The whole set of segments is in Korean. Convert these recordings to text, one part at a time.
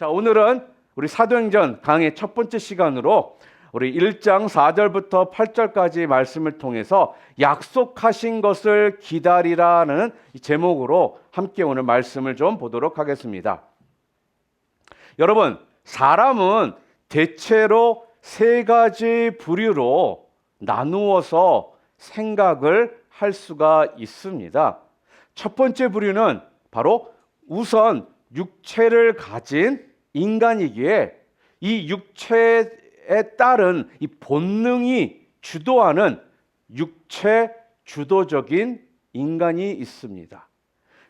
자, 오늘은 우리 사도행전 강의 첫 번째 시간으로 우리 1장 4절부터 8절까지 말씀을 통해서 약속하신 것을 기다리라는 제목으로 함께 오늘 말씀을 좀 보도록 하겠습니다. 여러분, 사람은 대체로 세 가지 부류로 나누어서 생각을 할 수가 있습니다. 첫 번째 부류는 바로 우선 육체를 가진 인간이기에 이 육체에 따른 이 본능이 주도하는 육체 주도적인 인간이 있습니다.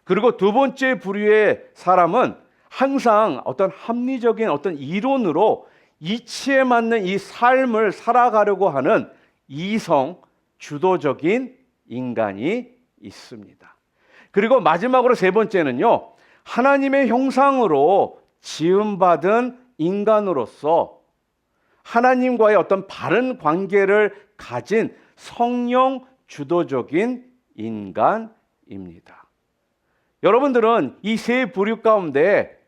그리고 두 번째 부류의 사람은 항상 어떤 합리적인 어떤 이론으로 이치에 맞는 이 삶을 살아가려고 하는 이성 주도적인 인간이 있습니다. 그리고 마지막으로 세 번째는요, 하나님의 형상으로 지음받은 인간으로서 하나님과의 어떤 바른 관계를 가진 성령 주도적인 인간입니다. 여러분들은 이 세 부류 가운데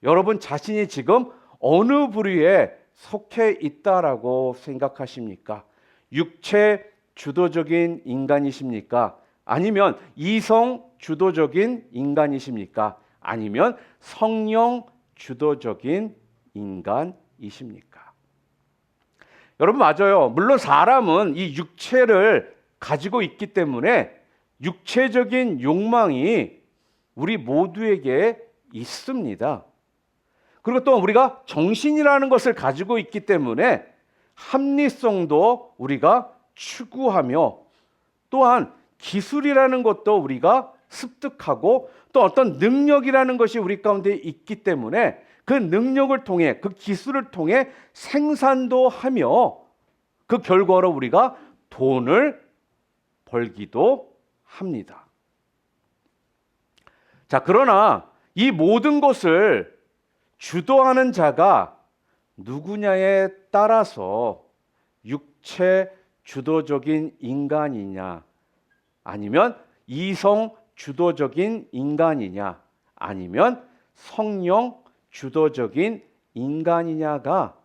여러분 자신이 지금 어느 부류에 속해 있다라고 생각하십니까? 육체 주도적인 인간이십니까? 아니면 이성 주도적인 인간이십니까? 아니면 성령 주도적인 인간이십니까? 여러분, 맞아요. 물론 사람은 이 육체를 가지고 있기 때문에 육체적인 욕망이 우리 모두에게 있습니다. 그리고 또 우리가 정신이라는 것을 가지고 있기 때문에 합리성도 우리가 추구하며 또한 기술이라는 것도 우리가 습득하고 또 어떤 능력이라는 것이 우리 가운데 있기 때문에 그 능력을 통해 그 기술을 통해 생산도 하며 그 결과로 우리가 돈을 벌기도 합니다. 자, 그러나 이 모든 것을 주도하는 자가 누구냐에 따라서 육체 주도적인 인간이냐 아니면 이성 주도적인 인간이냐 아니면 성령 주도적인 인간이냐가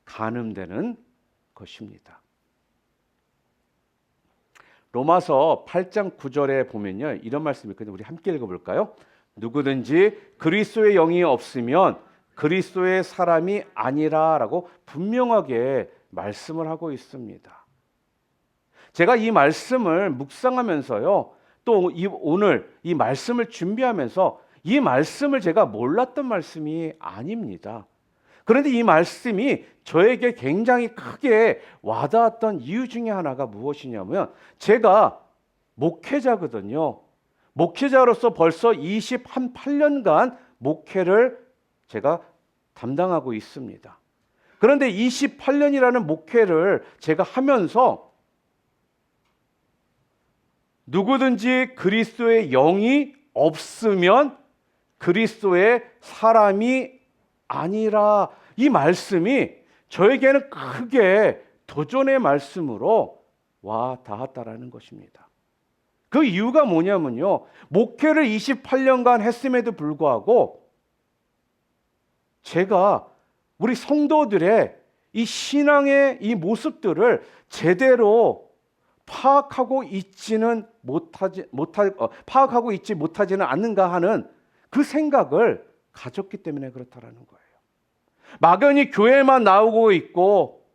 가늠되는 것입니다. 로마서 8장 9절에 보면요, 이런 말씀이 있거든요. 우리 함께 읽어볼까요? 누구든지 그리스도의 영이 없으면 그리스도의 사람이 아니라라고 분명하게 말씀을 하고 있습니다. 제가 이 말씀을 묵상하면서요, 또 오늘 이 말씀을 준비하면서 이 말씀을 제가 몰랐던 말씀이 아닙니다. 그런데 이 말씀이 저에게 굉장히 크게 와닿았던 이유 중에 하나가 무엇이냐면 제가 목회자거든요. 목회자로서 벌써 28년간 목회를 제가 담당하고 있습니다. 그런데 28년이라는 목회를 제가 하면서 누구든지 그리스도의 영이 없으면 그리스도의 사람이 아니라, 이 말씀이 저에게는 크게 도전의 말씀으로 와 닿았다라는 것입니다. 그 이유가 뭐냐면요, 목회를 28년간 했음에도 불구하고 제가 우리 성도들의 이 신앙의 이 모습들을 제대로 파악하고 있지 못하지는 않는가 하는 그 생각을 가졌기 때문에 그렇다라는 거예요. 막연히 교회만 나오고 있고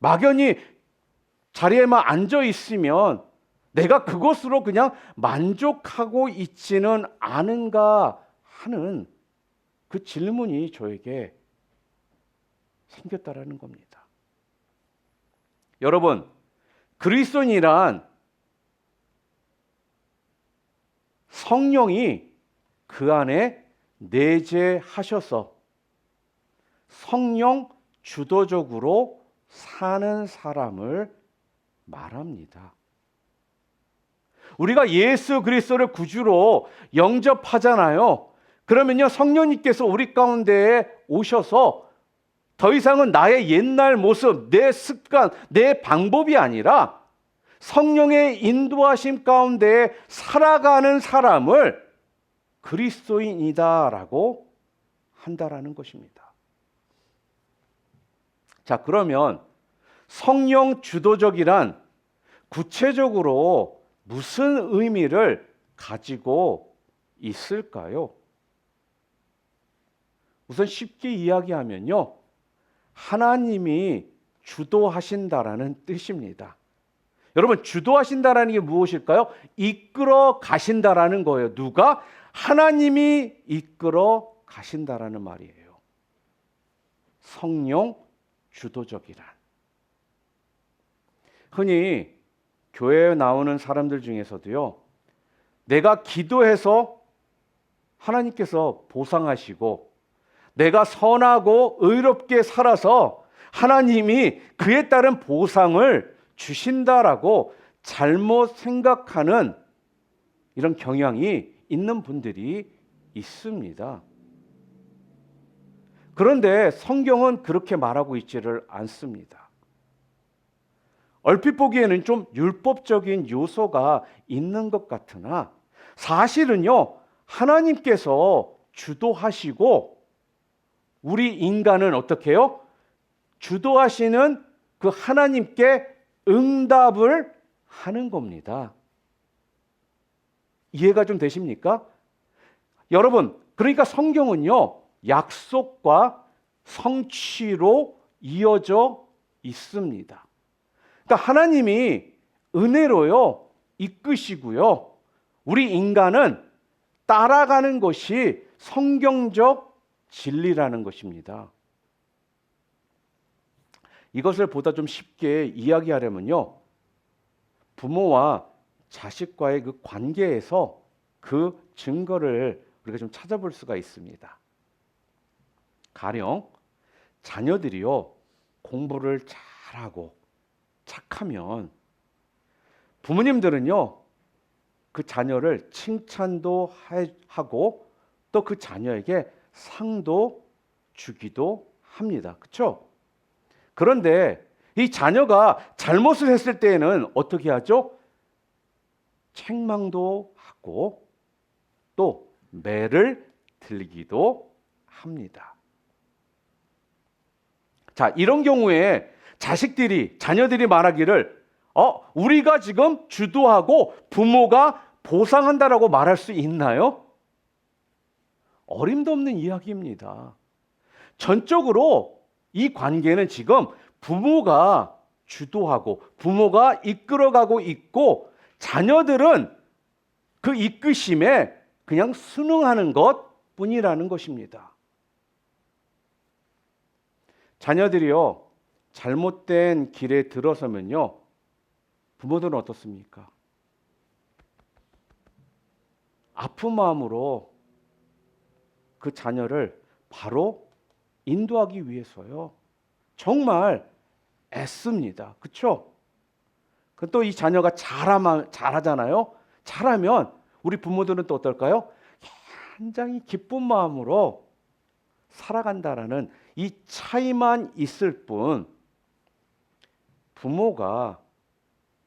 막연히 자리에만 앉아 있으면 내가 그것으로 그냥 만족하고 있지는 않은가 하는 그 질문이 저에게 생겼다라는 겁니다. 여러분, 그리스도인이란 성령이 그 안에 내재하셔서 성령 주도적으로 사는 사람을 말합니다. 우리가 예수 그리스도를 구주로 영접하잖아요. 그러면요, 성령님께서 우리 가운데에 오셔서 더 이상은 나의 옛날 모습, 내 습관, 내 방법이 아니라 성령의 인도하심 가운데 살아가는 사람을 그리스도인이다라고 한다라는 것입니다. 자, 그러면 성령 주도적이란 구체적으로 무슨 의미를 가지고 있을까요? 우선 쉽게 이야기하면요, 하나님이 주도하신다라는 뜻입니다. 여러분, 주도하신다라는 게 무엇일까요? 이끌어 가신다라는 거예요. 누가? 하나님이 이끌어 가신다라는 말이에요. 성령 주도적이란. 흔히 교회에 나오는 사람들 중에서도요, 내가 기도해서 하나님께서 보상하시고 내가 선하고 의롭게 살아서 하나님이 그에 따른 보상을 주신다라고 잘못 생각하는 이런 경향이 있는 분들이 있습니다. 그런데 성경은 그렇게 말하고 있지를 않습니다. 얼핏 보기에는 좀 율법적인 요소가 있는 것 같으나 사실은요, 하나님께서 주도하시고 우리 인간은 어떻게 해요? 주도하시는 그 하나님께 응답을 하는 겁니다. 이해가 좀 되십니까? 여러분, 그러니까 성경은요, 약속과 성취로 이어져 있습니다. 그러니까 하나님이 은혜로요, 이끄시고요, 우리 인간은 따라가는 것이 성경적 진리라는 것입니다. 이것을 보다 좀 쉽게 이야기하려면요, 부모와 자식과의 그 관계에서 그 증거를 우리가 좀 찾아볼 수가 있습니다. 가령 자녀들이요, 공부를 잘하고 착하면 부모님들은요, 그 자녀를 칭찬도 하고 또 그 자녀에게 상도 주기도 합니다. 그렇죠? 그런데 이 자녀가 잘못을 했을 때에는 어떻게 하죠? 책망도 하고 또 매를 들기도 합니다. 자, 이런 경우에 자녀들이 말하기를 우리가 지금 주도하고 부모가 보상한다라고 말할 수 있나요? 어림도 없는 이야기입니다. 전적으로 이 관계는 지금 부모가 주도하고 부모가 이끌어가고 있고 자녀들은 그 이끄심에 그냥 순응하는 것뿐이라는 것입니다. 자녀들이요, 잘못된 길에 들어서면요, 부모들은 어떻습니까? 아픈 마음으로 그 자녀를 바로 인도하기 위해서요, 정말 애씁니다. 그렇죠? 또 이 자녀가 잘하잖아요. 잘하면 우리 부모들은 또 어떨까요? 굉장히 기쁜 마음으로 살아간다라는 이 차이만 있을 뿐, 부모가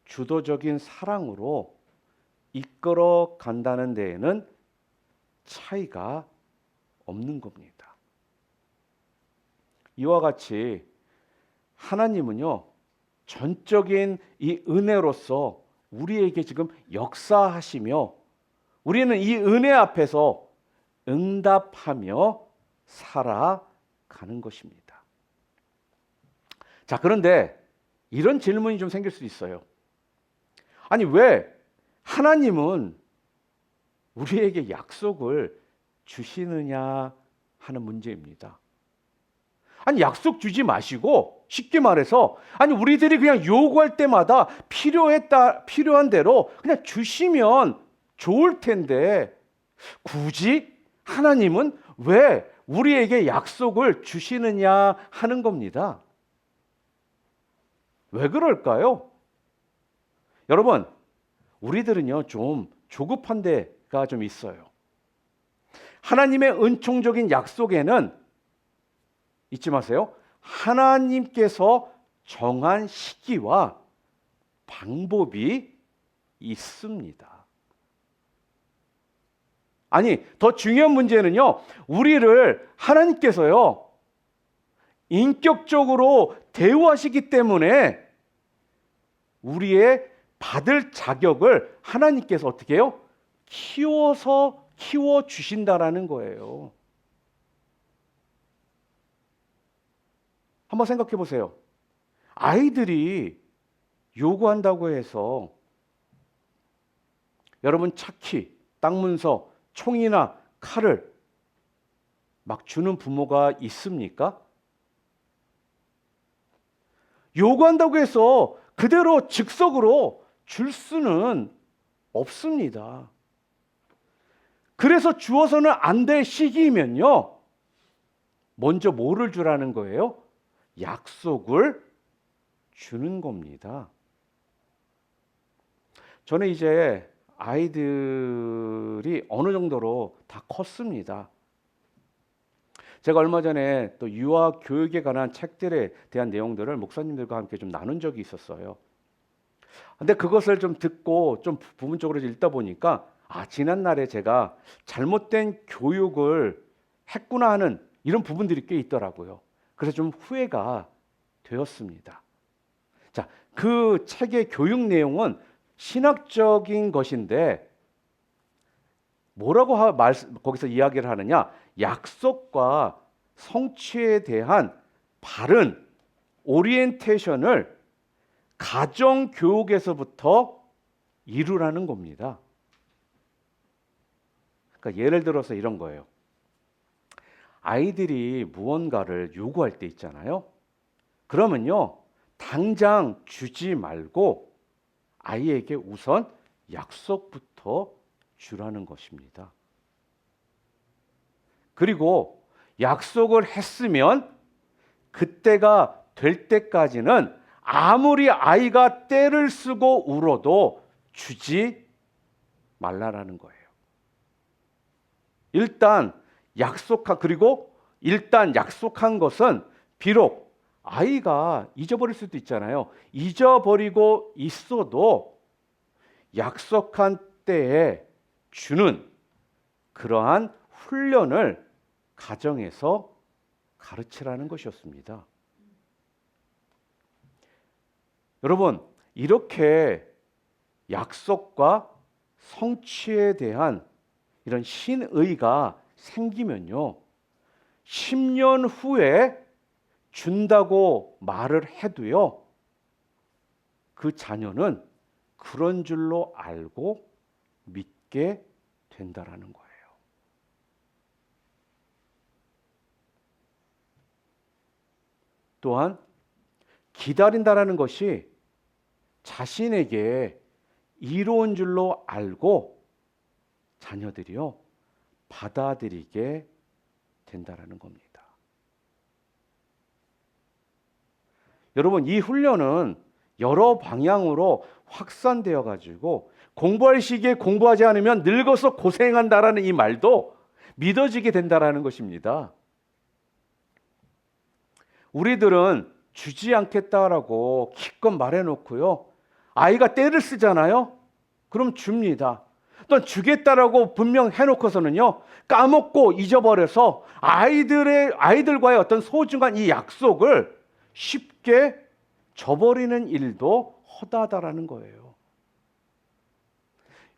주도적인 사랑으로 이끌어 간다는 데에는 차이가 없는 겁니다. 이와 같이 하나님은요, 전적인 이 은혜로서 우리에게 지금 역사하시며 우리는 이 은혜 앞에서 응답하며 살아가는 것입니다. 자, 그런데 이런 질문이 좀 생길 수 있어요. 아니, 왜 하나님은 우리에게 약속을 주시느냐 하는 문제입니다. 아니, 약속 주지 마시고 쉽게 말해서 우리들이 그냥 요구할 때마다 필요한 대로 그냥 주시면 좋을 텐데 굳이 하나님은 왜 우리에게 약속을 주시느냐 하는 겁니다. 왜 그럴까요? 여러분, 우리들은요, 좀 조급한 데가 좀 있어요. 하나님의 은총적인 약속에는 잊지 마세요. 하나님께서 정한 시기와 방법이 있습니다. 아니, 더 중요한 문제는요, 우리를 하나님께서요, 인격적으로 대우하시기 때문에 우리의 받을 자격을 하나님께서 어떻게 해요? 키워 주신다라는 거예요. 한번 생각해 보세요. 아이들이 요구한다고 해서 여러분 차키, 땅 문서, 총이나 칼을 막 주는 부모가 있습니까? 요구한다고 해서 그대로 즉석으로 줄 수는 없습니다. 그래서 주어서는 안 될 시기이면요, 먼저 뭐를 주라는 거예요? 약속을 주는 겁니다. 저는 이제 아이들이 어느 정도로 다 컸습니다. 제가 얼마 전에 또 유아 교육에 관한 책들에 대한 내용들을 목사님들과 함께 좀 나눈 적이 있었어요. 근데 그것을 좀 듣고 좀 부분적으로 읽다 보니까 지난날에 제가 잘못된 교육을 했구나 하는 이런 부분들이 꽤 있더라고요. 그래서 좀 후회가 되었습니다. 자, 그 책의 교육 내용은 신학적인 것인데 뭐라고 거기서 이야기를 하느냐? 약속과 성취에 대한 바른 오리엔테이션을 가정교육에서부터 이루라는 겁니다. 그러니까 예를 들어서 이런 거예요. 아이들이 무언가를 요구할 때 있잖아요. 그러면요, 당장 주지 말고 아이에게 우선 약속부터 주라는 것입니다. 그리고 약속을 했으면 그때가 될 때까지는 아무리 아이가 떼를 쓰고 울어도 주지 말라라는 거예요. 일단 약속한 것은 비록 아이가 잊어버릴 수도 있잖아요. 잊어버리고 있어도 약속한 때에 주는 그러한 훈련을 가정에서 가르치라는 것이었습니다. 여러분, 이렇게 약속과 성취에 대한 이런 신의가 생기면요, 10년 후에 준다고 말을 해도요, 그 자녀는 그런 줄로 알고 믿게 된다라는 거예요. 또한 기다린다라는 것이 자신에게 이로운 줄로 알고 자녀들이요, 받아들이게 된다라는 겁니다. 여러분, 이 훈련은 여러 방향으로 확산되어 가지고 공부할 시기에 공부하지 않으면 늙어서 고생한다라는 이 말도 믿어지게 된다라는 것입니다. 우리들은 주지 않겠다라고 기껏 말해놓고요, 아이가 떼를 쓰잖아요. 그럼 줍니다. 또 주겠다라고 분명 해놓고서는요, 까먹고 잊어버려서 아이들과의 어떤 소중한 이 약속을 쉽게 저버리는 일도 허다하다라는 거예요.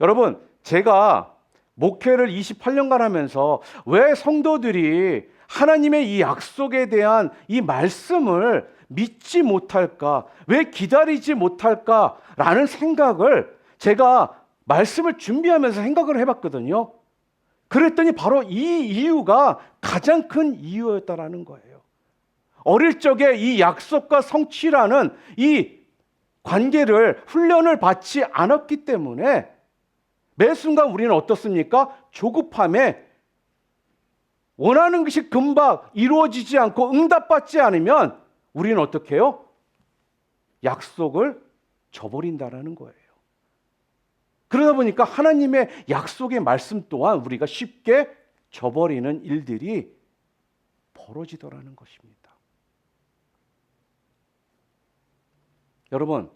여러분, 제가 목회를 28년간 하면서 왜 성도들이 하나님의 이 약속에 대한 이 말씀을 믿지 못할까? 왜 기다리지 못할까라는 생각을 제가 말씀을 준비하면서 생각을 해봤거든요. 그랬더니 바로 이 이유가 가장 큰 이유였다라는 거예요. 어릴 적에 이 약속과 성취라는 이 관계를 훈련을 받지 않았기 때문에 매 순간 우리는 어떻습니까? 조급함에 원하는 것이 금방 이루어지지 않고 응답받지 않으면 우리는 어떻게 해요? 약속을 저버린다라는 거예요. 그러다 보니까 하나님의 약속의 말씀 또한 우리가 쉽게 저버리는 일들이 벌어지더라는 것입니다. 여러분,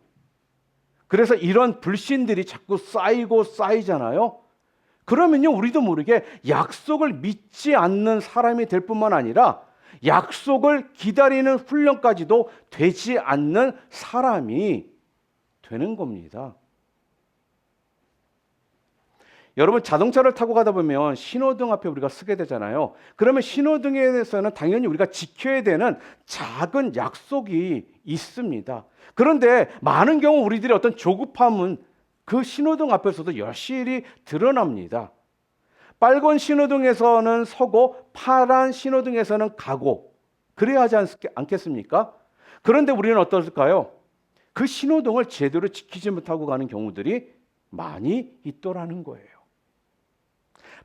그래서 이런 불신들이 자꾸 쌓이잖아요. 그러면요, 우리도 모르게 약속을 믿지 않는 사람이 될 뿐만 아니라 약속을 기다리는 훈련까지도 되지 않는 사람이 되는 겁니다. 여러분, 자동차를 타고 가다 보면 신호등 앞에 우리가 서게 되잖아요. 그러면 신호등에 대해서는 당연히 우리가 지켜야 되는 작은 약속이 있습니다. 그런데 많은 경우 우리들의 어떤 조급함은 그 신호등 앞에서도 여실히 드러납니다. 빨간 신호등에서는 서고 파란 신호등에서는 가고 그래야 하지 않겠습니까? 그런데 우리는 어떨까요? 그 신호등을 제대로 지키지 못하고 가는 경우들이 많이 있더라는 거예요.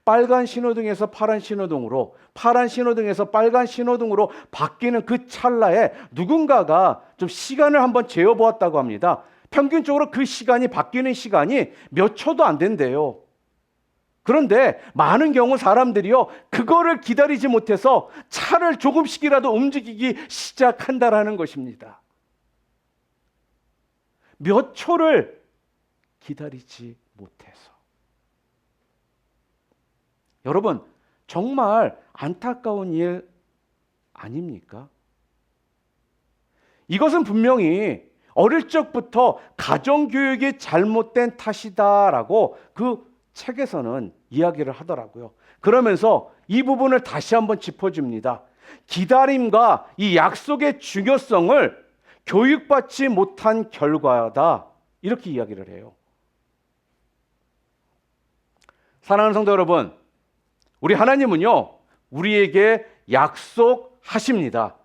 빨간 신호등에서 파란 신호등으로, 파란 신호등에서 빨간 신호등으로 바뀌는 그 찰나에 누군가가 좀 시간을 한번 재어보았다고 합니다. 평균적으로 그 시간이 바뀌는 시간이 몇 초도 안 된대요. 그런데 많은 경우 사람들이요, 그거를 기다리지 못해서 차를 조금씩이라도 움직이기 시작한다라는 것입니다. 몇 초를 기다리지 못해서. 여러분, 정말 안타까운 일 아닙니까? 이것은 분명히 어릴 적부터 가정교육이 잘못된 탓이다라고 그 책에서는 이야기를 하더라고요. 그러면서 이 부분을 다시 한번 짚어줍니다. 기다림과 이 약속의 중요성을 교육받지 못한 결과다. 이렇게 이야기를 해요. 사랑하는 성도 여러분, 우리 하나님은요, 우리에게 약속하십니다.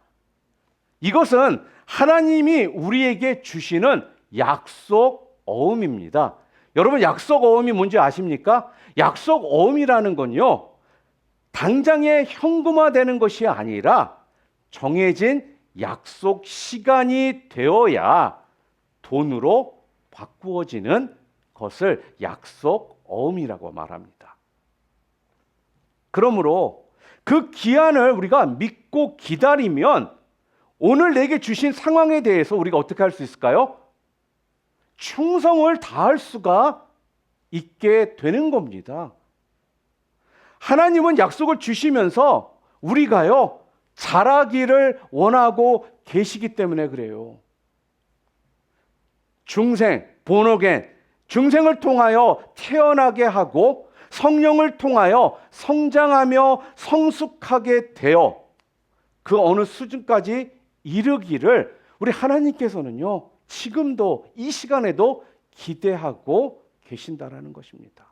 이것은 하나님이 우리에게 주시는 약속 어음입니다. 여러분, 약속 어음이 뭔지 아십니까? 약속 어음이라는 건요, 당장에 현금화되는 것이 아니라 정해진 약속 시간이 되어야 돈으로 바꾸어지는 것을 약속 어음이라고 말합니다. 그러므로 그 기한을 우리가 믿고 기다리면 오늘 내게 주신 상황에 대해서 우리가 어떻게 할 수 있을까요? 충성을 다할 수가 있게 되는 겁니다. 하나님은 약속을 주시면서 우리가요, 자라기를 원하고 계시기 때문에 그래요. 중생, 본어겐, 중생을 통하여 태어나게 하고 성령을 통하여 성장하며 성숙하게 되어 그 어느 수준까지 이르기를 우리 하나님께서는요, 지금도 이 시간에도 기대하고 계신다라는 것입니다.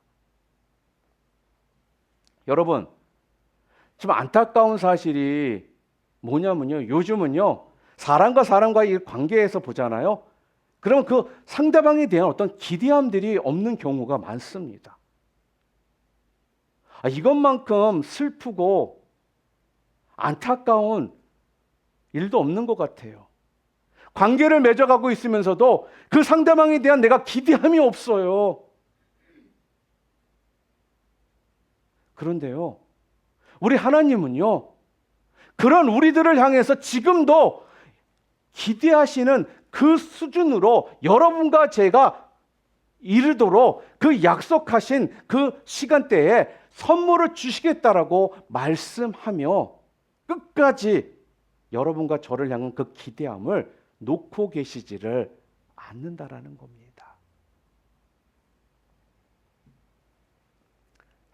여러분, 좀 안타까운 사실이 뭐냐면요, 요즘은요, 사람과 사람과의 관계에서 보잖아요. 그러면 그 상대방에 대한 어떤 기대함들이 없는 경우가 많습니다. 이것만큼 슬프고 안타까운 일도 없는 것 같아요. 관계를 맺어가고 있으면서도 그 상대방에 대한 내가 기대함이 없어요. 그런데요, 우리 하나님은요, 그런 우리들을 향해서 지금도 기대하시는 그 수준으로 여러분과 제가 이르도록 그 약속하신 그 시간대에 선물을 주시겠다라고 말씀하며 끝까지 여러분과 저를 향한 그 기대함을 놓고 계시지를 않는다라는 겁니다.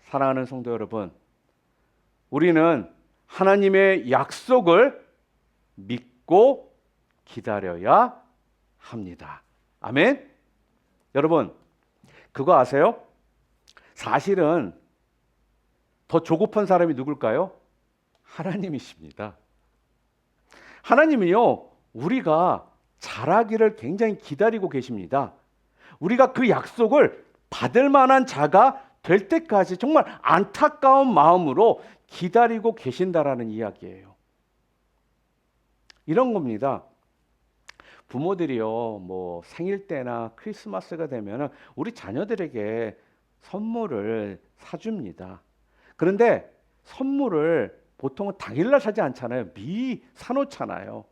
사랑하는 성도 여러분, 우리는 하나님의 약속을 믿고 기다려야 합니다. 아멘? 여러분, 그거 아세요? 사실은 더 조급한 사람이 누굴까요? 하나님이십니다. 하나님은요, 우리가 자라기를 굉장히 기다리고 계십니다. 우리가 그 약속을 받을 만한 자가 될 때까지 정말 안타까운 마음으로 기다리고 계신다라는 이야기예요. 이런 겁니다. 부모들이요, 뭐 생일 때나 크리스마스가 되면 우리 자녀들에게 선물을 사줍니다. 그런데 선물을 보통은 당일날 사지 않잖아요. 미리 사놓잖아요.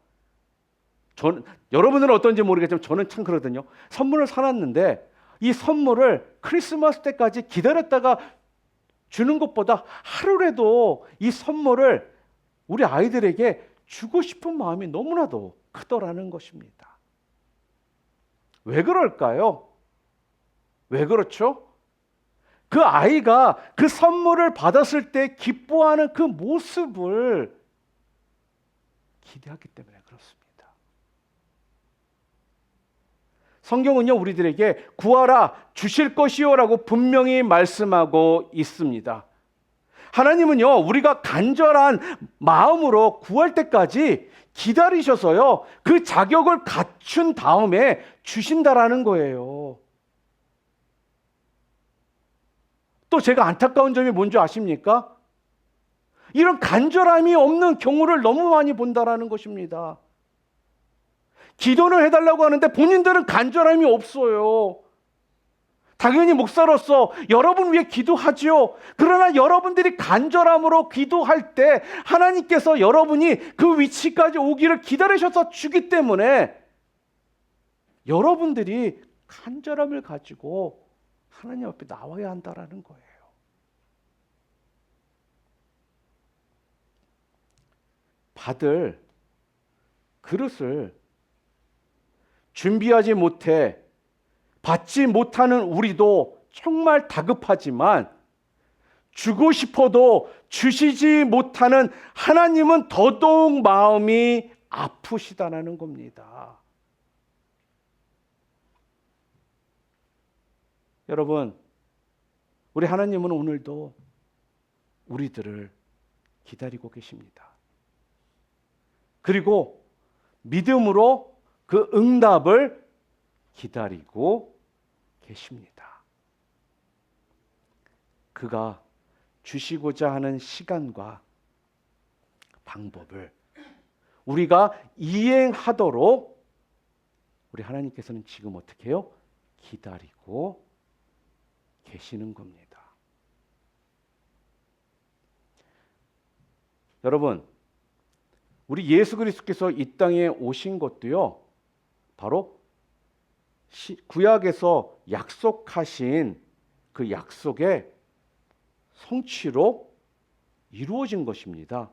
여러분들은 어떤지 모르겠지만 저는 참 그러거든요. 선물을 사놨는데 이 선물을 크리스마스 때까지 기다렸다가 주는 것보다 하루라도 이 선물을 우리 아이들에게 주고 싶은 마음이 너무나도 크더라는 것입니다. 왜 그럴까요? 왜 그렇죠? 그 아이가 그 선물을 받았을 때 기뻐하는 그 모습을 기대하기 때문에 그렇습니다. 성경은요, 우리들에게 구하라 주실 것이요라고 분명히 말씀하고 있습니다. 하나님은요, 우리가 간절한 마음으로 구할 때까지 기다리셔서요, 그 자격을 갖춘 다음에 주신다라는 거예요. 또 제가 안타까운 점이 뭔지 아십니까? 이런 간절함이 없는 경우를 너무 많이 본다라는 것입니다. 기도는 해달라고 하는데 본인들은 간절함이 없어요. 당연히 목사로서 여러분 위해 기도하지요. 그러나 여러분들이 간절함으로 기도할 때 하나님께서 여러분이 그 위치까지 오기를 기다리셔서 주기 때문에 여러분들이 간절함을 가지고 하나님 앞에 나와야 한다라는 거예요. 받을 그릇을 준비하지 못해 받지 못하는 우리도 정말 다급하지만 주고 싶어도 주시지 못하는 하나님은 더더욱 마음이 아프시다라는 겁니다. 여러분, 우리 하나님은 오늘도 우리들을 기다리고 계십니다. 그리고 믿음으로 그 응답을 기다리고 계십니다. 그가 주시고자 하는 시간과 방법을 우리가 이행하도록 우리 하나님께서는 지금 어떻게 해요? 기다리고 계시는 겁니다. 여러분, 우리 예수 그리스도께서 이 땅에 오신 것도요, 바로 구약에서 약속하신 그 약속의 성취로 이루어진 것입니다.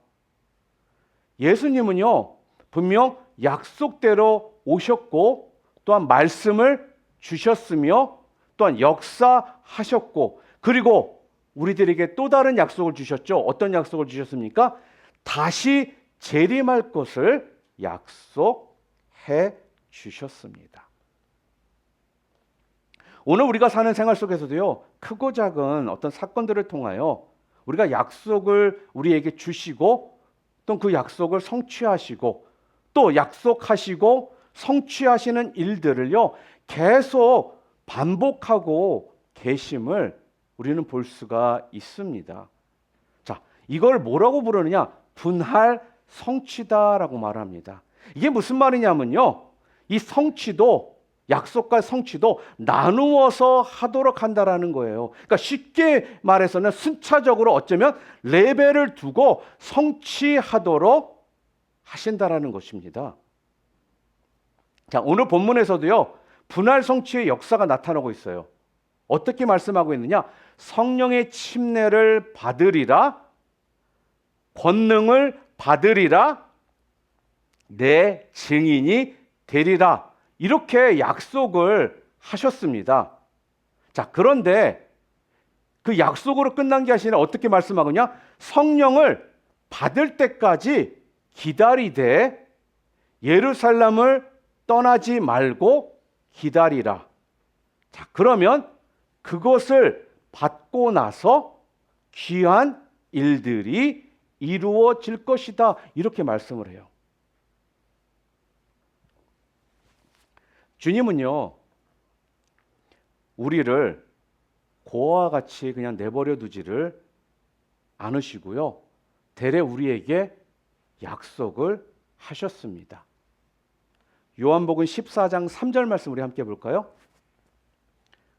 예수님은요, 분명 약속대로 오셨고 또한 말씀을 주셨으며 또한 역사하셨고, 그리고 우리들에게 또 다른 약속을 주셨죠. 어떤 약속을 주셨습니까? 다시 재림할 것을 약속해 주셨습니다. 오늘 우리가 사는 생활 속에서도요, 크고 작은 어떤 사건들을 통하여 우리가 약속을 우리에게 주시고 또 그 약속을 성취하시고 또 약속하시고 성취하시는 일들을요, 계속 반복하고 계심을 우리는 볼 수가 있습니다. 자, 이걸 뭐라고 부르느냐? 분할 성취다라고 말합니다. 이게 무슨 말이냐면요, 이 성취도, 약속과 성취도 나누어서 하도록 한다라는 거예요. 그러니까 쉽게 말해서는 순차적으로 어쩌면 레벨을 두고 성취하도록 하신다라는 것입니다. 자, 오늘 본문에서도요, 분할 성취의 역사가 나타나고 있어요. 어떻게 말씀하고 있느냐? 성령의 침례를 받으리라, 권능을 받으리라, 내 증인이 되리라, 이렇게 약속을 하셨습니다. 자, 그런데 그 약속으로 끝난 게 아니라 어떻게 말씀하느냐? 성령을 받을 때까지 기다리되 예루살렘을 떠나지 말고 기다리라. 자, 그러면 그것을 받고 나서 귀한 일들이 이루어질 것이다, 이렇게 말씀을 해요. 주님은요, 우리를 고아와 같이 그냥 내버려 두지를 않으시고요, 대래 우리에게 약속을 하셨습니다. 요한복음 14장 3절 말씀 우리 함께 볼까요?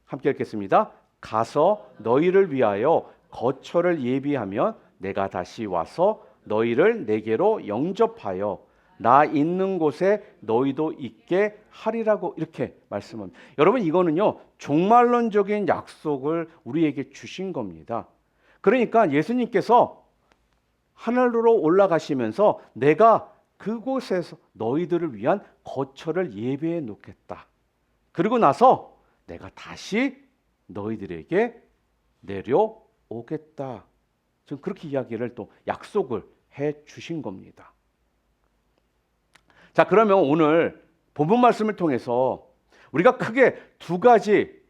함께 읽겠습니다. 가서 너희를 위하여 거처를 예비하면 내가 다시 와서 너희를 내게로 영접하여 나 있는 곳에 너희도 있게 하리라고 이렇게 말씀합니다. 여러분, 이거는요, 종말론적인 약속을 우리에게 주신 겁니다. 그러니까 예수님께서 하늘로 올라가시면서 내가 그곳에서 너희들을 위한 거처를 예비해 놓겠다. 그리고 나서 내가 다시 너희들에게 내려오겠다. 지금 그렇게 이야기를 또 약속을 해 주신 겁니다. 자, 그러면 오늘 본문 말씀을 통해서 우리가 크게 두 가지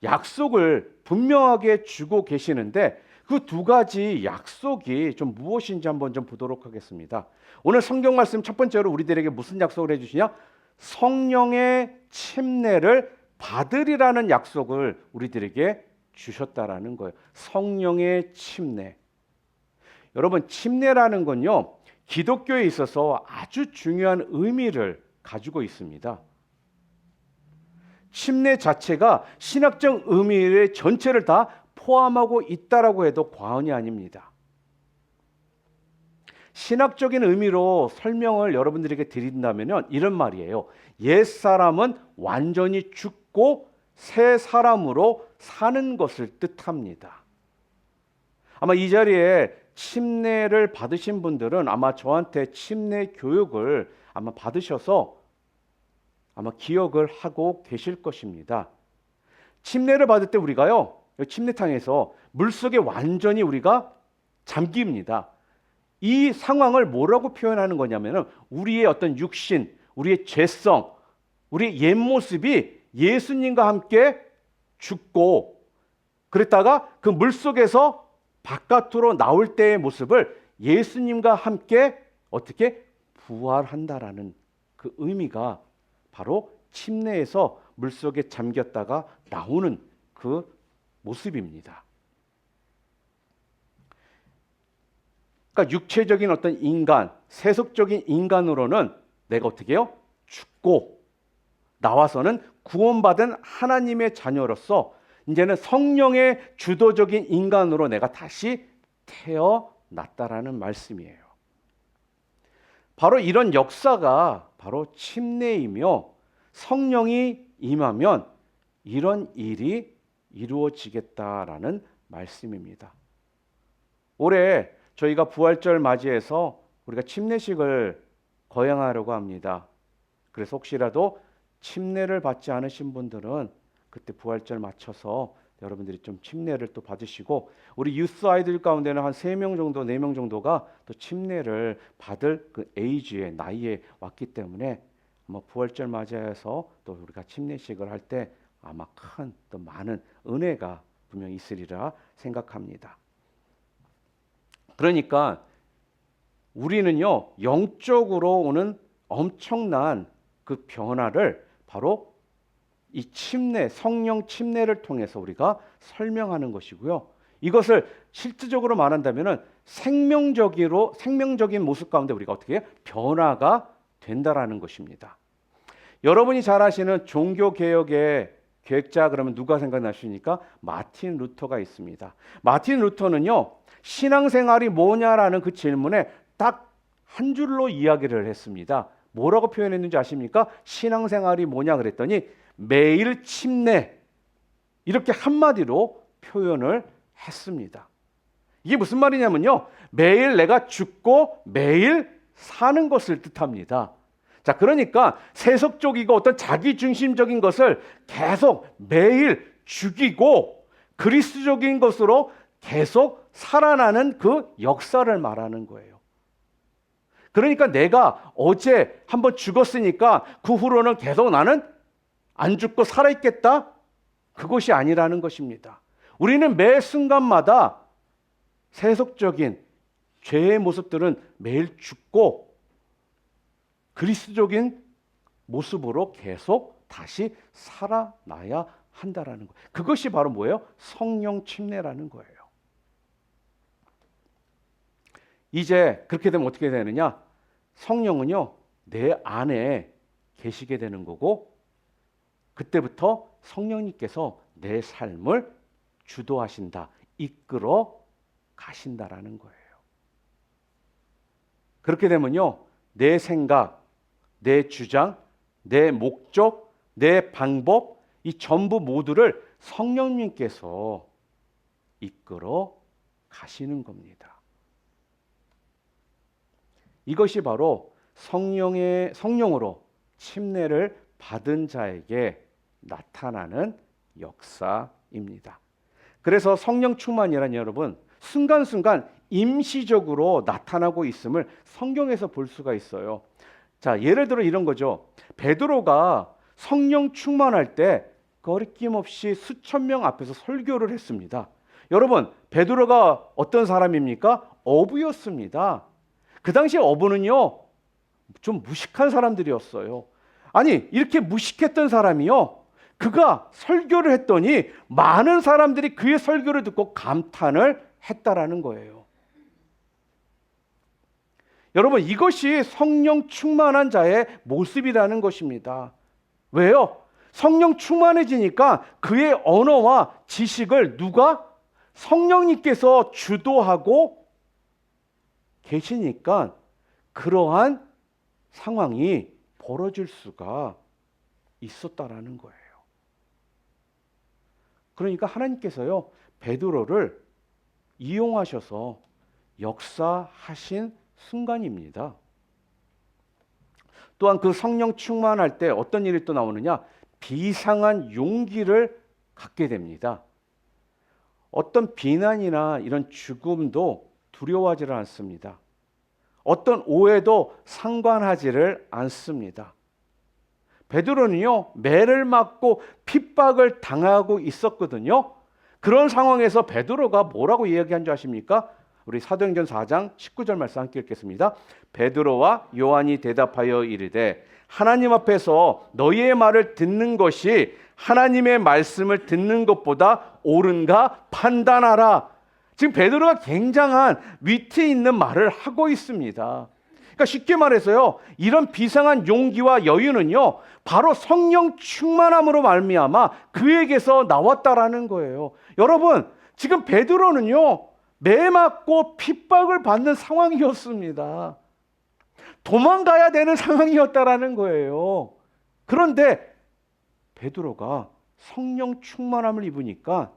약속을 분명하게 주고 계시는데 그 두 가지 약속이 좀 무엇인지 한번 좀 보도록 하겠습니다. 오늘 성경 말씀 첫 번째로 우리들에게 무슨 약속을 해주시냐? 성령의 침례를 받으리라는 약속을 우리들에게 주셨다라는 거예요. 성령의 침례. 여러분, 침례라는 건요, 기독교에 있어서 아주 중요한 의미를 가지고 있습니다. 침례 자체가 신학적 의미의 전체를 다 포함하고 있다라고 해도 과언이 아닙니다. 신학적인 의미로 설명을 여러분들에게 드린다면 이런 말이에요. 옛사람은 완전히 죽고 새 사람으로 사는 것을 뜻합니다. 아마 이 자리에 침례를 받으신 분들은 아마 저한테 침례 교육을 아마 받으셔서 아마 기억을 하고 계실 것입니다. 침례를 받을 때 우리가요, 침례탕에서 물속에 완전히 우리가 잠깁니다. 이 상황을 뭐라고 표현하는 거냐면은 우리의 어떤 육신, 우리의 죄성, 우리의 옛 모습이 예수님과 함께 죽고 그랬다가 그 물속에서 바깥으로 나올 때의 모습을 예수님과 함께 어떻게 부활한다라는 그 의미가 바로 침례에서 물속에 잠겼다가 나오는 그 모습입니다. 그러니까 육체적인 어떤 인간, 세속적인 인간으로는 내가 어떻게 해요? 죽고 나와서는 구원받은 하나님의 자녀로서 이제는 성령의 주도적인 인간으로 내가 다시 태어났다라는 말씀이에요. 바로 이런 역사가 바로 침례이며 성령이 임하면 이런 일이 이루어지겠다라는 말씀입니다. 올해 저희가 부활절 맞이해서 우리가 침례식을 거행하려고 합니다. 그래서 혹시라도 침례를 받지 않으신 분들은 그때 부활절 맞춰서 여러분들이 좀 침례를 또 받으시고 우리 유스 아이들 가운데는 한 3명 정도, 4명 정도가 또 침례를 받을 그 에이지에 나이에 왔기 때문에 아마 부활절 맞이해서 또 우리가 침례식을 할 때 아마 큰 또 많은 은혜가 분명히 있으리라 생각합니다. 그러니까 우리는요, 영적으로 오는 엄청난 그 변화를 바로 이 침례, 성령 침례를 통해서 우리가 설명하는 것이고요. 이것을 실질적으로 말한다면 생명적인 모습 가운데 우리가 어떻게 해요? 변화가 된다라는 것입니다. 여러분이 잘 아시는 종교개혁의 계획자 그러면 누가 생각나십니까? 마틴 루터가 있습니다. 마틴 루터는요, 신앙생활이 뭐냐라는 그 질문에 딱 한 줄로 이야기를 했습니다. 뭐라고 표현했는지 아십니까? 신앙생활이 뭐냐 그랬더니 매일 침례, 이렇게 한마디로 표현을 했습니다. 이게 무슨 말이냐면요, 매일 내가 죽고 매일 사는 것을 뜻합니다. 자, 그러니까 세속적이고 어떤 자기중심적인 것을 계속 매일 죽이고 그리스도적인 것으로 계속 살아나는 그 역사를 말하는 거예요. 그러니까 내가 어제 한번 죽었으니까 그 후로는 계속 나는 안 죽고 살아있겠다? 그것이 아니라는 것입니다. 우리는 매 순간마다 세속적인 죄의 모습들은 매일 죽고 그리스도적인 모습으로 계속 다시 살아나야 한다라는 거예요. 그것이 바로 뭐예요? 성령 침례라는 거예요. 이제 그렇게 되면 어떻게 되느냐? 성령은요, 내 안에 계시게 되는 거고 그때부터 성령님께서 내 삶을 주도하신다, 이끌어 가신다라는 거예요. 그렇게 되면요, 내 생각, 내 주장, 내 목적, 내 방법, 이 전부 모두를 성령님께서 이끌어 가시는 겁니다. 이것이 바로 성령으로 침례를 받은 자에게 나타나는 역사입니다. 그래서 성령 충만이란 여러분, 순간순간 임시적으로 나타나고 있음을 성경에서 볼 수가 있어요. 자, 예를 들어 이런 거죠. 베드로가 성령 충만할 때 거리낌없이 수천 명 앞에서 설교를 했습니다. 여러분, 베드로가 어떤 사람입니까? 어부였습니다. 그 당시 어부는요, 좀 무식한 사람들이었어요. 아니, 이렇게 무식했던 사람이요, 그가 설교를 했더니 많은 사람들이 그의 설교를 듣고 감탄을 했다라는 거예요. 여러분, 이것이 성령 충만한 자의 모습이라는 것입니다. 왜요? 성령 충만해지니까 그의 언어와 지식을 누가? 성령님께서 주도하고 계시니까 그러한 상황이 벌어질 수가 있었다라는 거예요. 그러니까 하나님께서요, 베드로를 이용하셔서 역사하신 순간입니다. 또한 그 성령 충만할 때 어떤 일이 또 나오느냐? 비상한 용기를 갖게 됩니다. 어떤 비난이나 이런 죽음도 두려워하지를 않습니다. 어떤 오해도 상관하지를 않습니다. 베드로는요, 매를 맞고 핍박을 당하고 있었거든요. 그런 상황에서 베드로가 뭐라고 이야기한 줄 아십니까? 우리 사도행전 4장 19절 말씀 함께 읽겠습니다. 베드로와 요한이 대답하여 이르되 하나님 앞에서 너희의 말을 듣는 것이 하나님의 말씀을 듣는 것보다 옳은가 판단하라. 지금 베드로가 굉장한 위트 있는 말을 하고 있습니다. 그러니까 쉽게 말해서요, 이런 비상한 용기와 여유는요, 바로 성령 충만함으로 말미암아 그에게서 나왔다라는 거예요. 여러분, 지금 베드로는요, 매 맞고 핍박을 받는 상황이었습니다. 도망가야 되는 상황이었다라는 거예요. 그런데 베드로가 성령 충만함을 입으니까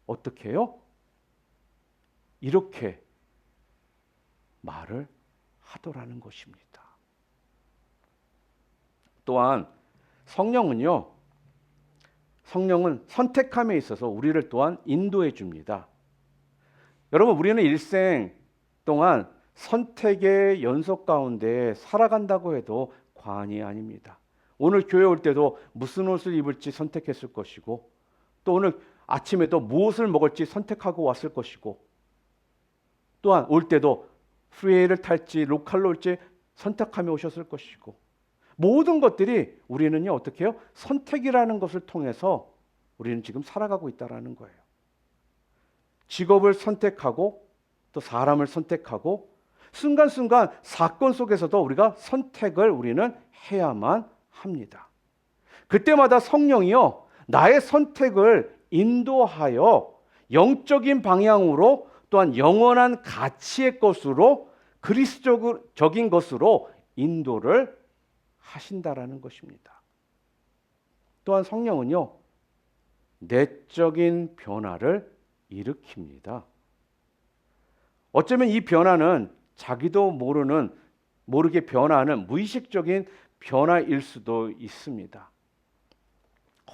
어떻게 해요? 이렇게 말을 하더라는 것입니다. 또한 성령은 선택함에 있어서 우리를 또한 인도해 줍니다. 여러분, 우리는 일생 동안 선택의 연속 가운데 살아간다고 해도 과언이 아닙니다. 오늘 교회 올 때도 무슨 옷을 입을지 선택했을 것이고, 또 오늘 아침에도 무엇을 먹을지 선택하고 왔을 것이고, 또한 올 때도 프리웨이를 탈지 로컬로 올지 선택하며 오셨을 것이고, 모든 것들이 우리는요, 어떻게 해요? 선택이라는 것을 통해서 우리는 지금 살아가고 있다는 거예요. 직업을 선택하고 또 사람을 선택하고 순간순간 사건 속에서도 우리가 선택을 우리는 해야만 합니다. 그때마다 성령이요, 나의 선택을 인도하여 영적인 방향으로 또한 영원한 가치의 것으로 그리스도적인 것으로 인도를 하신다라는 것입니다. 또한 성령은요, 내적인 변화를 일으킵니다. 어쩌면 이 변화는 자기도 모르게 변화하는 무의식적인 변화일 수도 있습니다.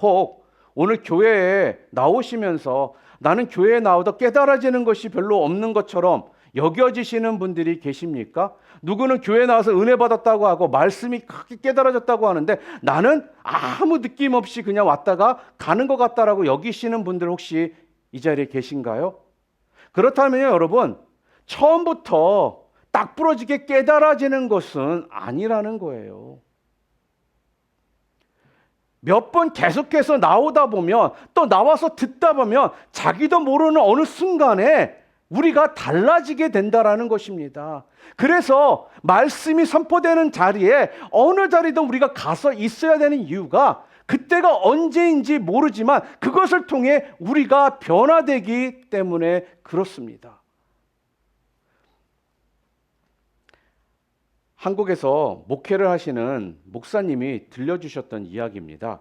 혹 오늘 교회에 나오시면서 나는 교회에 나오다 깨달아지는 것이 별로 없는 것처럼 여겨지시는 분들이 계십니까? 누구는 교회 나와서 은혜 받았다고 하고 말씀이 크게 깨달아졌다고 하는데 나는 아무 느낌 없이 그냥 왔다가 가는 것 같다라고 여기시는 분들 혹시 이 자리에 계신가요? 그렇다면 여러분, 처음부터 딱 부러지게 깨달아지는 것은 아니라는 거예요. 몇 번 계속해서 나오다 보면 또 나와서 듣다 보면 자기도 모르는 어느 순간에 우리가 달라지게 된다라는 것입니다. 그래서 말씀이 선포되는 자리에 어느 자리도 우리가 가서 있어야 되는 이유가 그때가 언제인지 모르지만 그것을 통해 우리가 변화되기 때문에 그렇습니다. 한국에서 목회를 하시는 목사님이 들려주셨던 이야기입니다.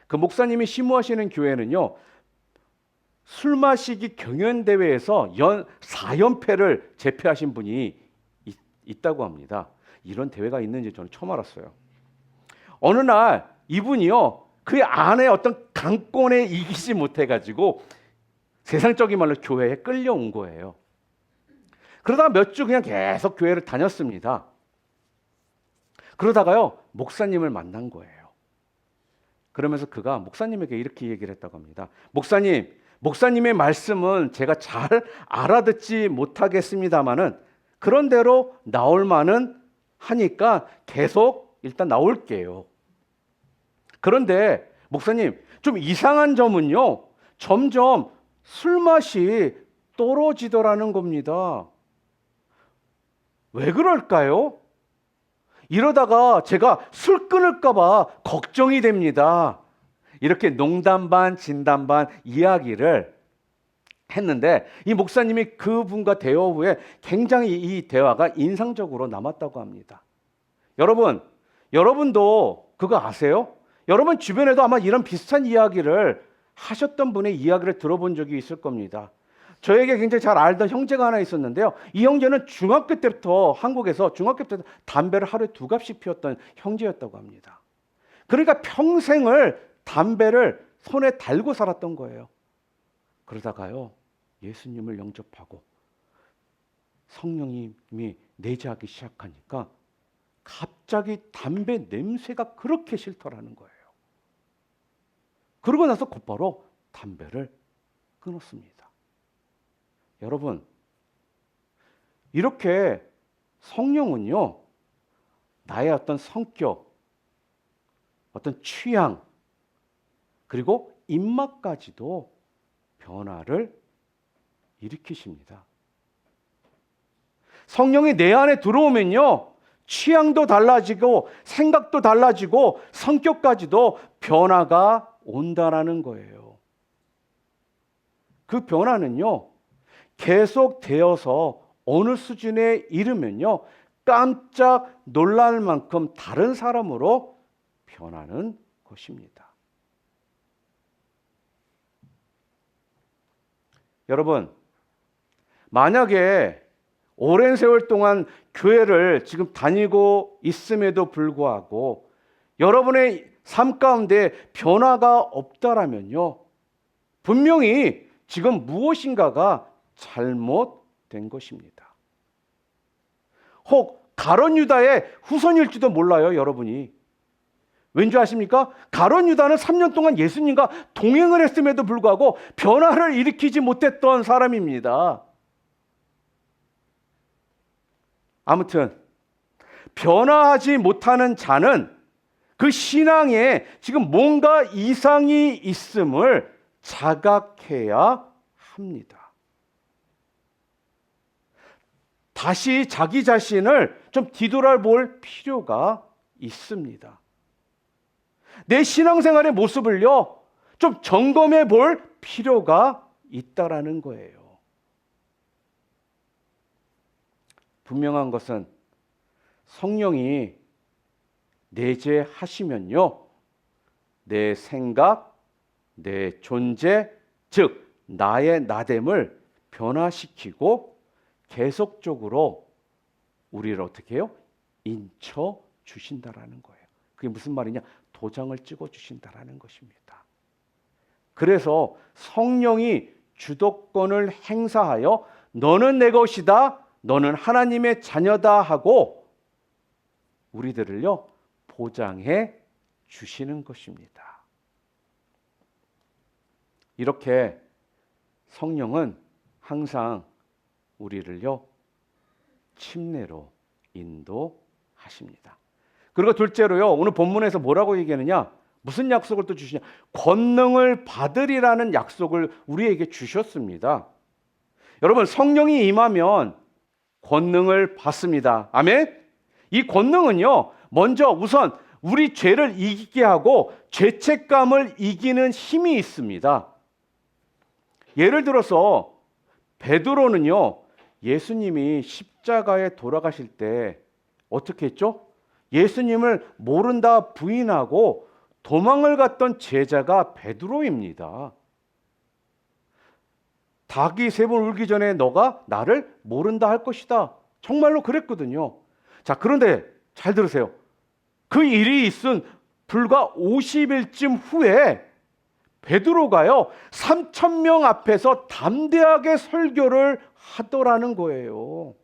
그 목사님이 심호하시는 교회는요, 술 마시기 경연대회에서 연 4연패를 제패하신 분이 있다고 합니다. 이런 대회가 있는지 저는 처음 알았어요. 어느 날 이분이요, 그 아내 어떤 강권에 이기지 못해가지고 세상적인 말로 교회에 끌려온 거예요. 그러다가 몇 주 그냥 계속 교회를 다녔습니다. 그러다가요, 목사님을 만난 거예요. 그러면서 그가 목사님에게 이렇게 얘기를 했다고 합니다. 목사님의 말씀은 제가 잘 알아듣지 못하겠습니다마는 그런대로 나올 만은 하니까 계속 일단 나올게요. 그런데 목사님, 좀 이상한 점은요, 점점 술맛이 떨어지더라는 겁니다. 왜 그럴까요? 이러다가 제가 술 끊을까 봐 걱정이 됩니다. 이렇게 농담 반 진담 반 이야기를 했는데 이 목사님이 그분과 대화 후에 굉장히 이 대화가 인상적으로 남았다고 합니다. 여러분도 그거 아세요? 여러분 주변에도 아마 이런 비슷한 이야기를 하셨던 분의 이야기를 들어본 적이 있을 겁니다. 저에게 굉장히 잘 알던 형제가 하나 있었는데요. 이 형제는 중학교 때부터 한국에서 중학교 때 담배를 하루에 2갑씩 피웠던 형제였다고 합니다. 그러니까 평생을 담배를 손에 달고 살았던 거예요. 그러다가요, 예수님을 영접하고 성령님이 내재하기 시작하니까 갑자기 담배 냄새가 그렇게 싫더라는 거예요. 그러고 나서 곧바로 담배를 끊었습니다. 여러분, 이렇게 성령은요, 나의 어떤 성격, 어떤 취향, 그리고 입맛까지도 변화를 일으키십니다. 성령이 내 안에 들어오면요, 취향도 달라지고 생각도 달라지고 성격까지도 변화가 온다라는 거예요. 그 변화는요, 계속되어서 어느 수준에 이르면요, 깜짝 놀랄 만큼 다른 사람으로 변하는 것입니다. 여러분, 만약에 오랜 세월 동안 교회를 지금 다니고 있음에도 불구하고 여러분의 삶 가운데 변화가 없다라면요, 분명히 지금 무엇인가가 잘못된 것입니다. 혹 가룟 유다의 후손일지도 몰라요, 여러분이. 왠지 아십니까? 가룟 유다는 3년 동안 예수님과 동행을 했음에도 불구하고 변화를 일으키지 못했던 사람입니다. 아무튼 변화하지 못하는 자는 그 신앙에 지금 뭔가 이상이 있음을 자각해야 합니다. 다시 자기 자신을 좀 뒤돌아볼 필요가 있습니다. 내 신앙생활의 모습을요, 좀 점검해 볼 필요가 있다라는 거예요. 분명한 것은 성령이 내재하시면요, 내 생각, 내 존재, 즉 나의 나됨을 변화시키고 계속적으로 우리를 어떻게 해요? 인쳐 주신다라는 거예요. 그게 무슨 말이냐? 도장을 찍어 주신다라는 것입니다. 그래서 성령이 주도권을 행사하여 너는 내 것이다, 너는 하나님의 자녀다 하고 우리들을요, 보장해 주시는 것입니다. 이렇게 성령은 항상 우리를요, 침례로 인도하십니다. 그리고 둘째로요, 오늘 본문에서 뭐라고 얘기하느냐? 무슨 약속을 또 주시냐? 권능을 받으리라는 약속을 우리에게 주셨습니다. 여러분, 성령이 임하면 권능을 받습니다. 아멘? 이 권능은요, 먼저 우선 우리 죄를 이기게 하고 죄책감을 이기는 힘이 있습니다. 예를 들어서 베드로는요, 예수님이 십자가에 돌아가실 때 어떻게 했죠? 예수님을 모른다 부인하고 도망을 갔던 제자가 베드로입니다. 닭이 3번 울기 전에 너가 나를 모른다 할 것이다. 정말로 그랬거든요. 자, 그런데 잘 들으세요. 그 일이 있은 불과 50일쯤 후에 베드로가요 3,000명 앞에서 담대하게 설교를 하더라는 거예요.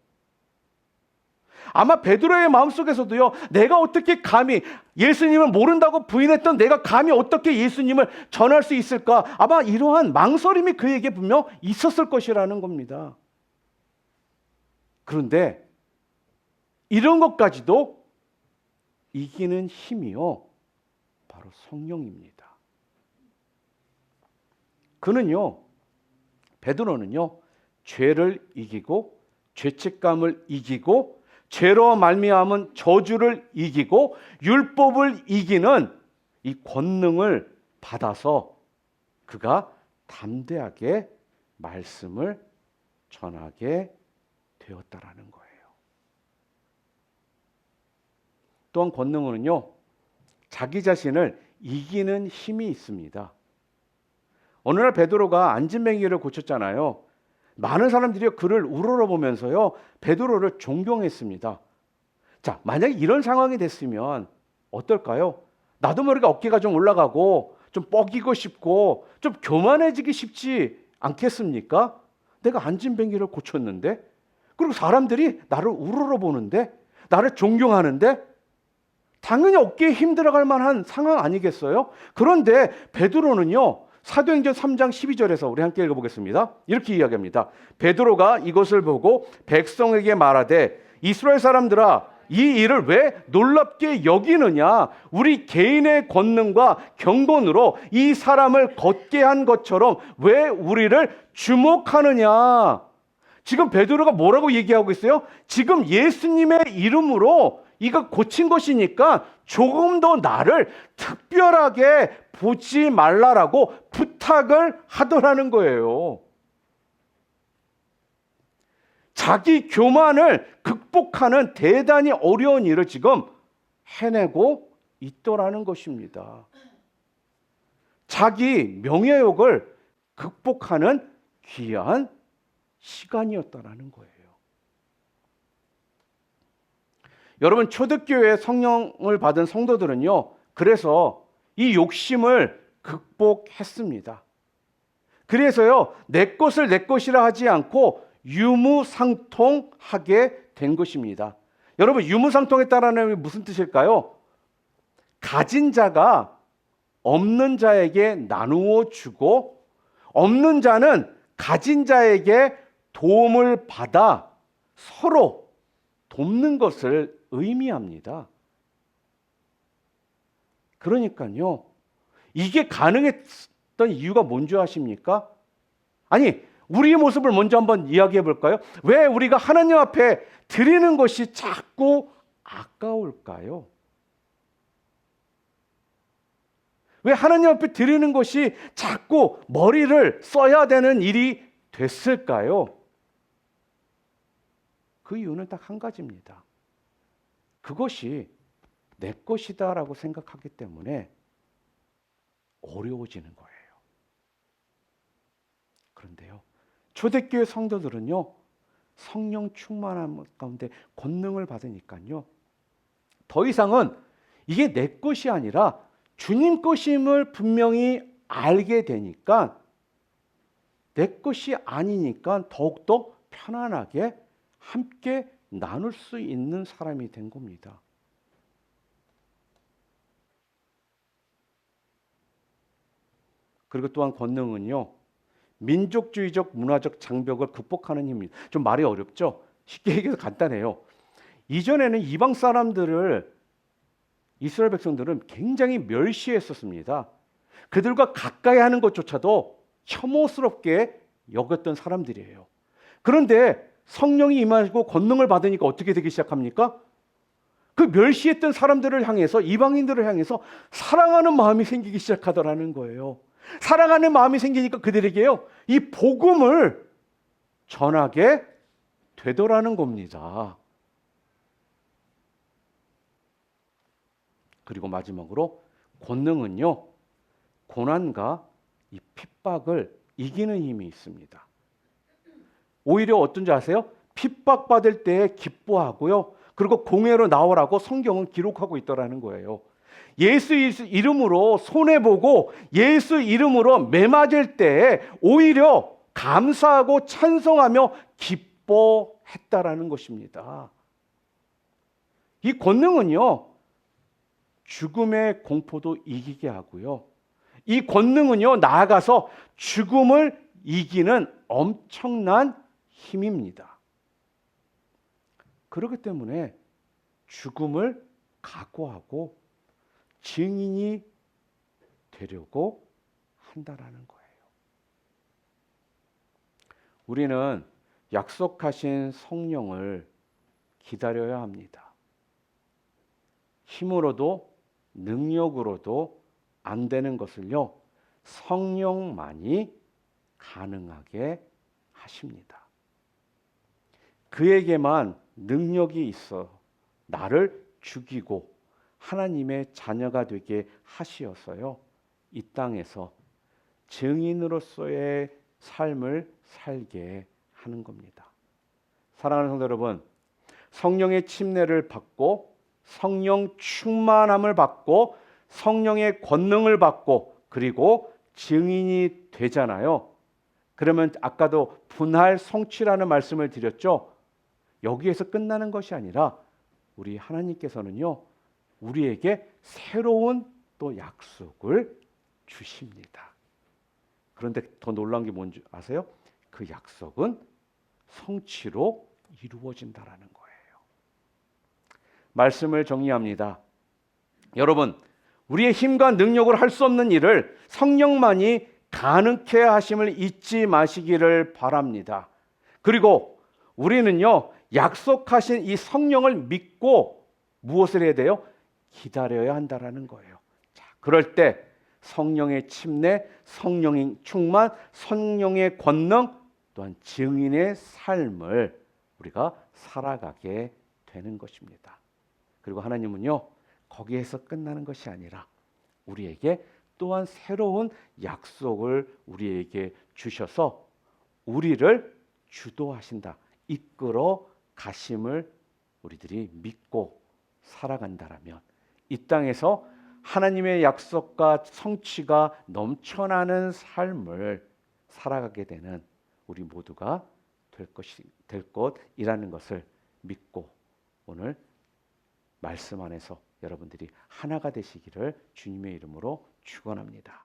아마 베드로의 마음속에서도요, 내가 어떻게 감히 예수님을 모른다고 부인했던 내가 감히 어떻게 예수님을 전할 수 있을까? 아마 이러한 망설임이 그에게 분명 있었을 것이라는 겁니다. 그런데 이런 것까지도 이기는 힘이요, 바로 성령입니다. 베드로는요, 죄를 이기고 죄책감을 이기고 죄로 말미암은 저주를 이기고 율법을 이기는 이 권능을 받아서 그가 담대하게 말씀을 전하게 되었다라는 거예요. 또한 권능은요, 자기 자신을 이기는 힘이 있습니다. 어느 날 베드로가 안진뱅이를 고쳤잖아요. 많은 사람들이 그를 우러러보면서요, 베드로를 존경했습니다. 자, 만약에 이런 상황이 됐으면 어떨까요? 나도 모르게 어깨가 좀 올라가고 좀 뻐기고 싶고 좀 교만해지기 쉽지 않겠습니까? 내가 안진뱅이를 고쳤는데, 그리고 사람들이 나를 우러러보는데, 나를 존경하는데, 당연히 어깨에 힘 들어갈 만한 상황 아니겠어요? 그런데 베드로는요, 사도행전 3장 12절에서 우리 함께 읽어보겠습니다. 이렇게 이야기합니다. 베드로가 이것을 보고 백성에게 말하되, 이스라엘 사람들아, 이 일을 왜 놀랍게 여기느냐? 우리 개인의 권능과 경건으로 이 사람을 걷게 한 것처럼 왜 우리를 주목하느냐? 지금 베드로가 뭐라고 얘기하고 있어요? 지금 예수님의 이름으로 이거 고친 것이니까 조금 더 나를 특별하게 보지 말라라고 부탁을 하더라는 거예요. 자기 교만을 극복하는 대단히 어려운 일을 지금 해내고 있더라는 것입니다. 자기 명예욕을 극복하는 귀한 시간이었다라는 거예요. 여러분, 초대교회에 성령을 받은 성도들은요, 그래서 이 욕심을 극복했습니다. 그래서요, 내 것을 내 것이라 하지 않고 유무상통하게 된 것입니다. 여러분, 유무상통했다라는 게 무슨 뜻일까요? 가진 자가 없는 자에게 나누어 주고, 없는 자는 가진 자에게 도움을 받아 서로 돕는 것을 의미합니다. 그러니까요, 이게 가능했던 이유가 뭔지 아십니까? 아니, 우리의 모습을 먼저 한번 이야기해 볼까요? 왜 우리가 하나님 앞에 드리는 것이 자꾸 아까울까요? 왜 하나님 앞에 드리는 것이 자꾸 머리를 써야 되는 일이 됐을까요? 그 이유는 딱 한 가지입니다. 그것이 내 것이다라고 생각하기 때문에 어려워지는 거예요. 그런데요, 초대교회 성도들은요, 성령 충만함 가운데 권능을 받으니까요, 더 이상은 이게 내 것이 아니라 주님 것임을 분명히 알게 되니까 내 것이 아니니까 더욱더 편안하게 함께 나눌 수 있는 사람이 된 겁니다. 그리고 또한 권능은요, 민족주의적 문화적 장벽을 극복하는 힘입니다. 좀 말이 어렵죠? 쉽게 얘기해서 간단해요. 이전에는 이방 사람들을 이스라엘 백성들은 굉장히 멸시했었습니다. 그들과 가까이 하는 것조차도 혐오스럽게 여겼던 사람들이에요. 그런데 성령이 임하고 권능을 받으니까 어떻게 되기 시작합니까? 그 멸시했던 사람들을 향해서, 이방인들을 향해서 사랑하는 마음이 생기기 시작하더라는 거예요. 사랑하는 마음이 생기니까 그들에게요, 이 복음을 전하게 되더라는 겁니다. 그리고 마지막으로 권능은요, 고난과 이 핍박을 이기는 힘이 있습니다. 오히려 어떤지 아세요? 핍박받을 때 기뻐하고요. 그리고 공회로 나오라고 성경은 기록하고 있더라는 거예요. 예수 이름으로 손해보고 예수 이름으로 매맞을 때 오히려 감사하고 찬송하며 기뻐했다라는 것입니다. 이 권능은요, 죽음의 공포도 이기게 하고요. 이 권능은요, 나아가서 죽음을 이기는 엄청난 힘입니다. 그렇기 때문에 죽음을 각오하고 증인이 되려고 한다라는 거예요. 우리는 약속하신 성령을 기다려야 합니다. 힘으로도 능력으로도 안 되는 것을요, 성령만이 가능하게 하십니다. 그에게만 능력이 있어 나를 죽이고 하나님의 자녀가 되게 하시어서요, 이 땅에서 증인으로서의 삶을 살게 하는 겁니다. 사랑하는 성도 여러분, 성령의 침례를 받고 성령 충만함을 받고 성령의 권능을 받고 그리고 증인이 되잖아요. 그러면 아까도 분할 성취라는 말씀을 드렸죠. 여기에서 끝나는 것이 아니라 우리 하나님께서는요, 우리에게 새로운 또 약속을 주십니다. 그런데 더 놀라운 게 뭔지 아세요? 그 약속은 성취로 이루어진다라는 거예요. 말씀을 정리합니다. 여러분, 우리의 힘과 능력으로 할 수 없는 일을 성령만이 가능케 하심을 잊지 마시기를 바랍니다. 그리고 우리는요, 약속하신 이 성령을 믿고 무엇을 해야 돼요? 기다려야 한다라는 거예요. 자, 그럴 때 성령의 침례, 성령의 충만, 성령의 권능, 또한 증인의 삶을 우리가 살아가게 되는 것입니다. 그리고 하나님은요, 거기에서 끝나는 것이 아니라 우리에게 또한 새로운 약속을 우리에게 주셔서 우리를 주도하신다, 이끌어 가심을 우리들이 믿고 살아간다라면 이 땅에서 하나님의 약속과 성취가 넘쳐나는 삶을 살아가게 되는 우리 모두가 될 것이라는 것을 믿고 오늘 말씀 안에서 여러분들이 하나가 되시기를 주님의 이름으로 축원합니다.